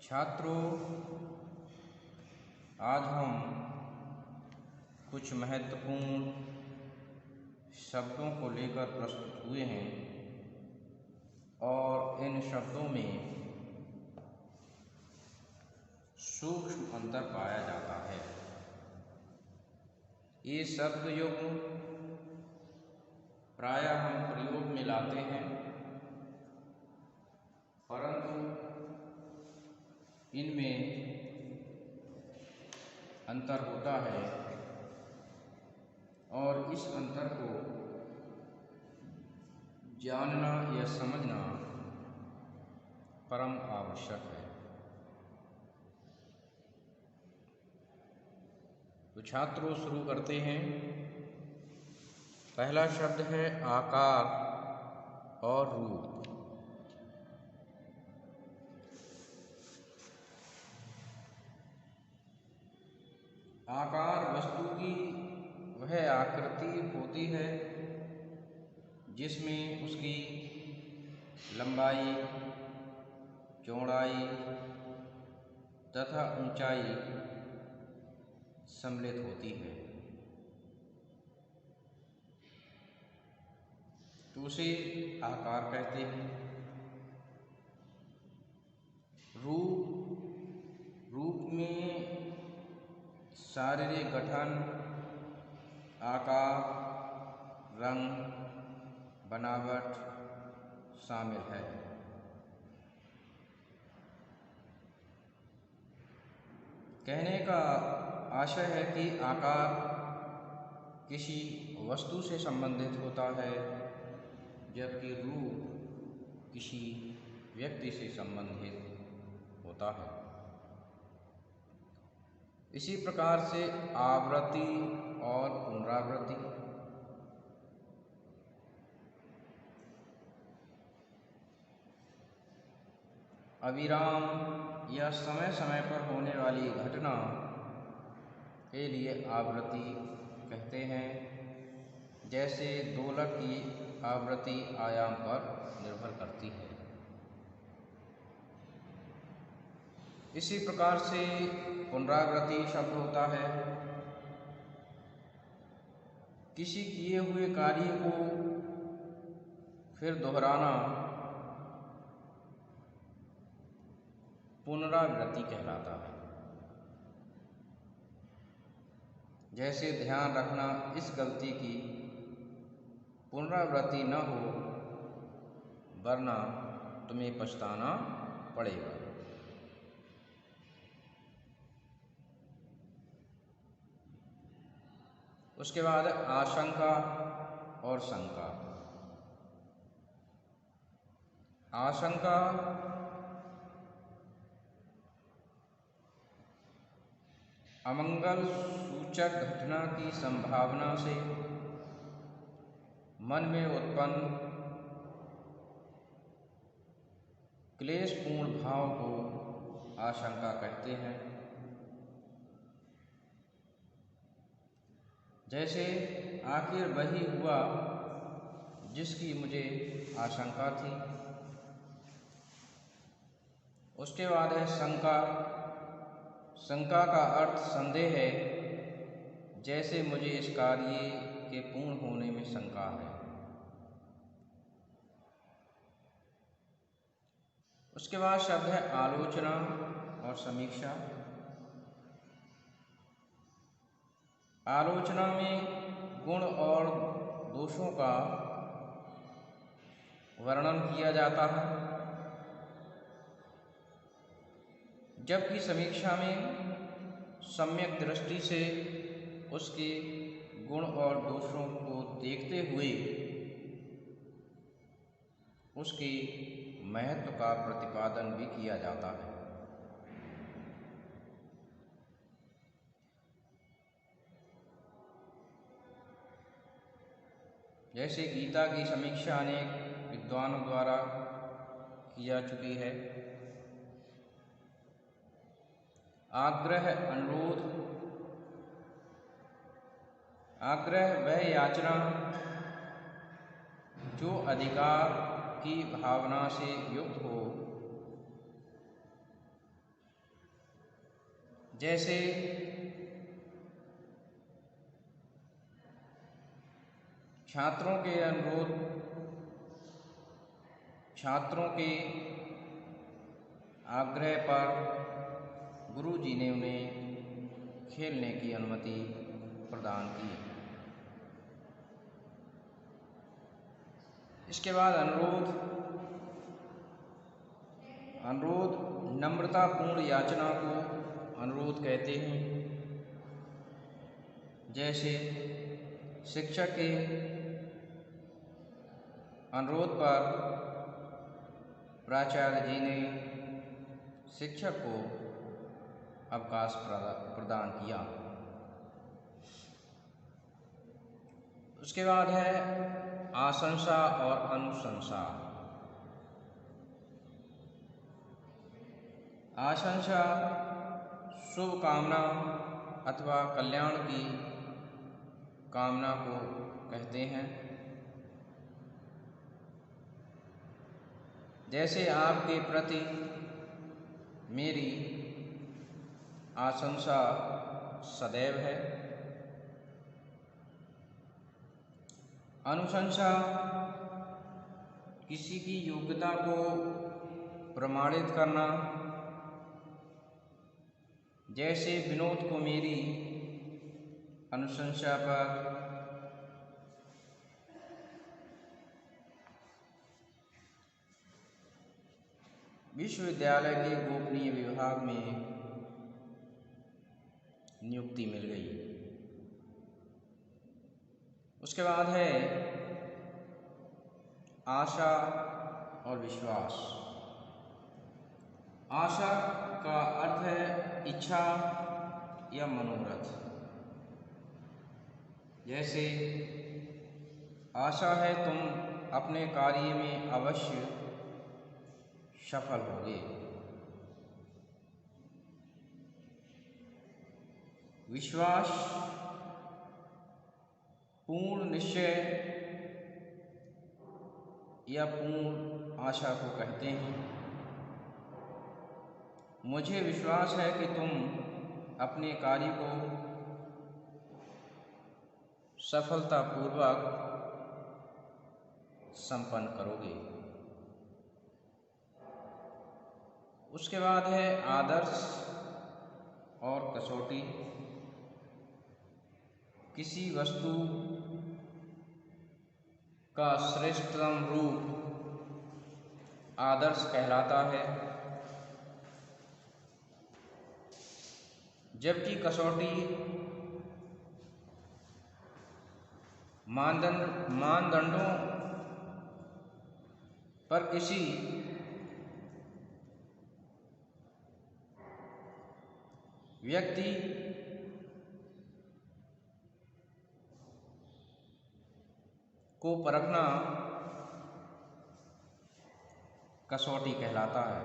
छात्रों, आज हम कुछ महत्वपूर्ण शब्दों को लेकर प्रस्तुत हुए हैं और इन शब्दों में सूक्ष्म अंतर पाया जाता है। ये शब्द युग्म प्रायः हम प्रयोग में लाते हैं, परंतु इनमें अंतर होता है और इस अंतर को जानना या समझना परम आवश्यक है। तो छात्रों, शुरू करते हैं। पहला शब्द है आकार और रूप। आकार वस्तु की वह आकृति होती है जिसमें उसकी लंबाई, चौड़ाई तथा ऊंचाई सम्मिलित होती है, तो उसे आकार कहते हैं। रूप में शारीरिक गठन, आकार, रंग, बनावट शामिल है। कहने का आशय है कि आकार किसी वस्तु से संबंधित होता है, जबकि रूप किसी व्यक्ति से संबंधित होता है। इसी प्रकार से आवृत्ति और पुनरावृत्ति। अविराम या समय समय पर होने वाली घटना के लिए आवृत्ति कहते हैं, जैसे दोलक की आवृत्ति आयाम पर निर्भर करती है। इसी प्रकार से पुनरावृत्ति शब्द होता है किसी किए हुए कार्य को फिर दोहराना पुनरावृत्ति कहलाता है। जैसे ध्यान रखना, इस गलती की पुनरावृत्ति न हो, वरना तुम्हें पछताना पड़ेगा। उसके बाद आशंका और शंका। आशंका अमंगल सूचक घटना की संभावना से मन में उत्पन्न क्लेशपूर्ण भाव को आशंका कहते हैं। जैसे आखिर वही हुआ जिसकी मुझे आशंका थी। उसके बाद है शंका। शंका का अर्थ संदेह है, जैसे मुझे इस कार्य के पूर्ण होने में शंका है। उसके बाद शब्द है आलोचना और समीक्षा। आलोचना में गुण और दोषों का वर्णन किया जाता है, जबकि समीक्षा में सम्यक दृष्टि से उसके गुण और दोषों को देखते हुए उसके महत्व का प्रतिपादन भी किया जाता है। जैसे गीता की समीक्षा अनेक विद्वानों द्वारा की जा चुकी है। आग्रह, अनुरोध। आग्रह वह याचना जो अधिकार की भावना से युक्त हो, जैसे छात्रों के आग्रह पर गुरुजी ने उन्हें खेलने की अनुमति प्रदान की। इसके बाद अनुरोध नम्रतापूर्ण याचना को अनुरोध कहते हैं। जैसे शिक्षक के अनुरोध पर प्राचार्य जी ने शिक्षक को अवकाश प्रदान किया। उसके बाद है आशंसा और अनुशंसा। आशंसा शुभ कामना अथवा कल्याण की कामना को कहते हैं। जैसे आपके प्रति मेरी आशंसा सदैव है। अनुशंसा किसी की योग्यता को प्रमाणित करना। जैसे विनोद को मेरी अनुशंसा पर विश्वविद्यालय के गोपनीय विभाग में नियुक्ति मिल गई। उसके बाद है आशा और विश्वास। आशा का अर्थ है इच्छा या मनोरथ। जैसे आशा है तुम अपने कार्य में अवश्य सफल होगे। विश्वास पूर्ण निश्चय या पूर्ण आशा को कहते हैं। मुझे विश्वास है कि तुम अपने कार्य को सफलतापूर्वक संपन्न करोगे। उसके बाद है आदर्श और कसौटी। किसी वस्तु का श्रेष्ठतम रूप आदर्श कहलाता है, जबकि कसौटी मानदंडों पर किसी व्यक्ति को परखना कसौटी कहलाता है।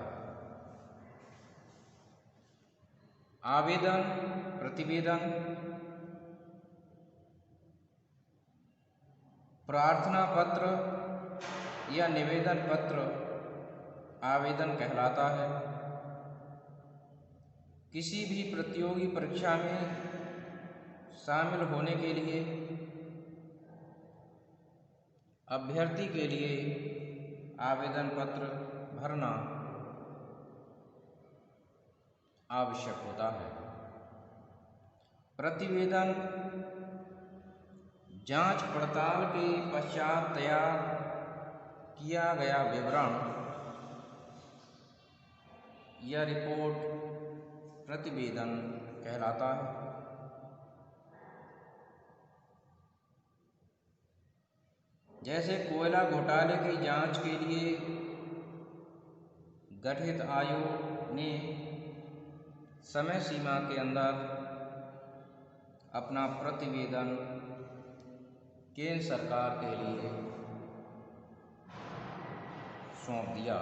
आवेदन, प्रतिवेदन, प्रार्थना पत्र या निवेदन पत्र आवेदन कहलाता है। किसी भी प्रतियोगी परीक्षा में शामिल होने के लिए अभ्यर्थी के लिए आवेदन पत्र भरना आवश्यक होता है। प्रतिवेदन जांच पड़ताल के पश्चात तैयार किया गया विवरण या रिपोर्ट प्रतिवेदन कहलाता है। जैसे कोयला घोटाले की जांच के लिए गठित आयोग ने समय सीमा के अंदर अपना प्रतिवेदन केंद्र सरकार के लिए सौंप दिया।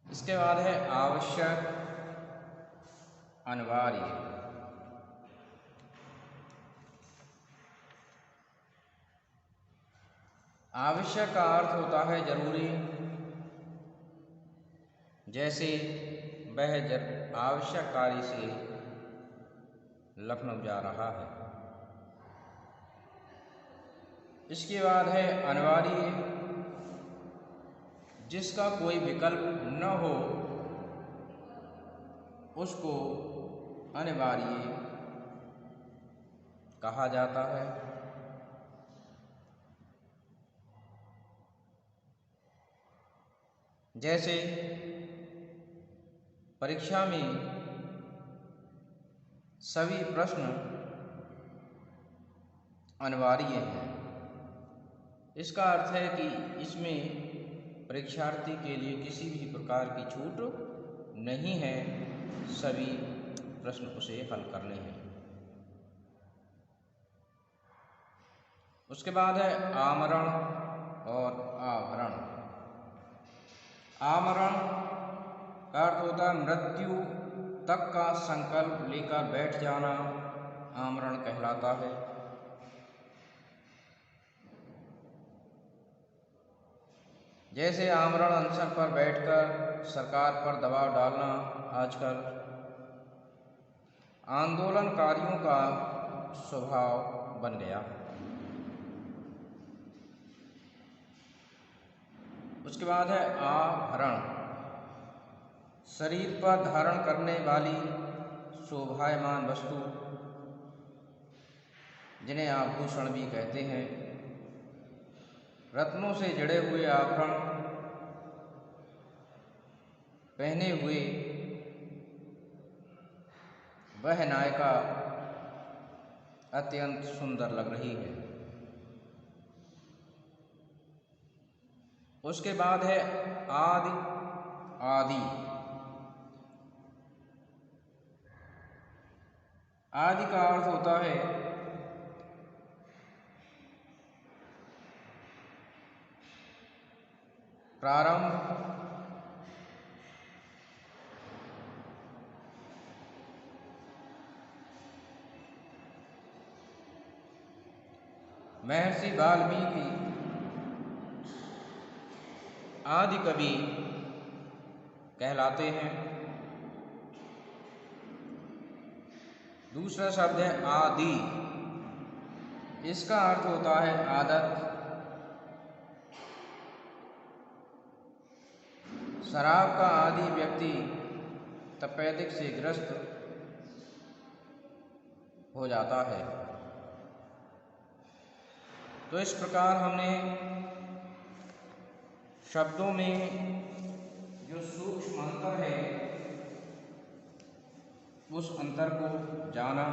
इसके बाद है आवश्यक, अनिवार्य। आवश्यक का अर्थ होता है जरूरी, जैसे वह आवश्यक कार्य से लखनऊ जा रहा है। इसके बाद है अनिवार्य, जिसका कोई विकल्प न हो उसको अनिवार्य कहा जाता है। जैसे परीक्षा में सभी प्रश्न अनिवार्य हैं। इसका अर्थ है कि इसमें परीक्षार्थी के लिए किसी भी प्रकार की छूट नहीं है, सभी प्रश्न उसे हल करने हैं। उसके बाद है आमरण और आवरण। आमरण का अर्थ होता है मृत्यु तक का संकल्प लेकर बैठ जाना, आमरण कहलाता है। जैसे आमरण अनशन पर बैठकर सरकार पर दबाव डालना आजकल आंदोलनकारियों का स्वभाव बन गया। उसके बाद है आभरण, शरीर पर धारण करने वाली शोभायमान वस्तु, जिन्हें आभूषण भी कहते हैं। रत्नों से जड़े हुए आभरण पहने हुए वह नायिका अत्यंत सुंदर लग रही है। उसके बाद है आदि। आदि आदि का अर्थ होता है प्रारंभ, महर्षि वाल्मीकि आदि कवि कहलाते हैं। दूसरा शब्द है आदि, इसका अर्थ होता है आदत। शराब का आदि व्यक्ति तपेदिक से ग्रस्त हो जाता है। तो इस प्रकार हमने शब्दों में जो सूक्ष्म अंतर है उस अंतर को जाना।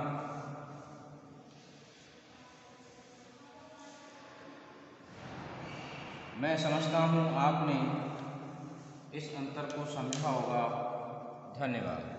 मैं समझता हूँ आपने इस अंतर को समझा होगा। धन्यवाद।